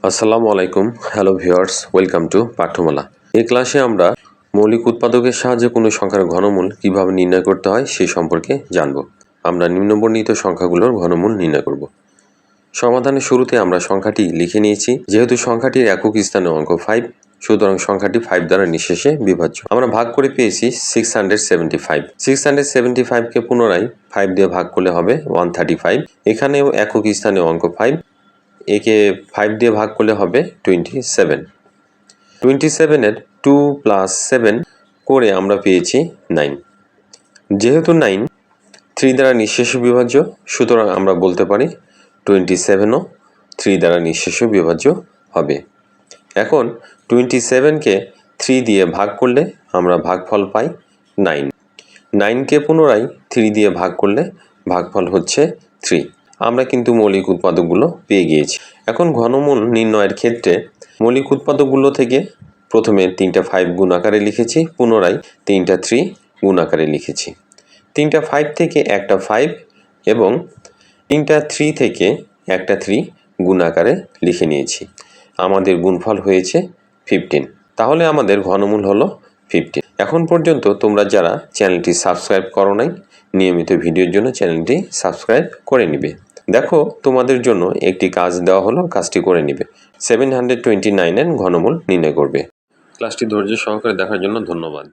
আসসালামু আলাইকুম, hello viewers, welcome to পাঠ্যমালা। এই ক্লাসে আমরা মৌলিক উৎপাদকের সাহায্যে কোনো সংখ্যার ঘনমূল কিভাবে নির্ণয় করতে হয় সেই সম্পর্কে জানব। আমরা নিম্নবর্ণিত সংখ্যাগুলোর ঘনমূল নির্ণয় করব। সমাধানের শুরুতে আমরা সংখ্যাটি লিখে নিয়েছি। যেহেতু সংখ্যাটির একক স্থানে অঙ্ক 5, সুতরাং সংখ্যাটি 5 দ্বারা নিঃশেষে বিভাজ্য। আমরা ভাগ করে পেয়েছি 675। 675কে পুনরায় 5 দিয়ে ভাগ করলে হবে 135। এখানেও একক স্থানে অঙ্ক 5, একে 5 দিয়ে ভাগ করলে হবে 27। 27-এর 2 + 7 করে আমরা পেয়েছি 9। যেহেতু 9 3 দ্বারা নিঃশেষে বিভাজ্য, সুতরাং আমরা বলতে পারি 27ও 3 দ্বারা নিঃশেষে বিভাজ্য হবে। এখন 27কে 3 দিয়ে ভাগ করলে আমরা ভাগফল পাই 9। 9কে পুনরায় 3 দিয়ে ভাগ করলে ভাগফল হচ্ছে 3। আমরা কিন্তু মৌলিক উৎপাদকগুলো পেয়ে গিয়েছি। এখন ঘনমূল নির্ণয়ের ক্ষেত্রে মৌলিক উৎপাদকগুলো থেকে প্রথমে 3টা 5 গুণ আকারে লিখেছি, পুনরায় 3টা 3 গুণ আকারে লিখেছি। 3টা 5 থেকে একটা 5 এবং 3টা 3 থেকে একটা 3 গুণ আকারে লিখে নিয়েছি। আমাদের গুণফল হয়েছে 15। তাহলে আমাদের ঘনমূল হলো 15। এখন পর্যন্ত তোমরা যারা চ্যানেলটি সাবস্ক্রাইব করো নাই, নিয়মিত ভিডিওর জন্য চ্যানেলটি সাবস্ক্রাইব করে নিবে। দেখো, তোমাদের জন্য একটি কাজ দেওয়া হলো, কাজটি করে নিবে। 729-এর ঘনমূল নির্ণয় করবে। ক্লাসটি ধৈর্য সহকারে দেখার জন্য ধন্যবাদ।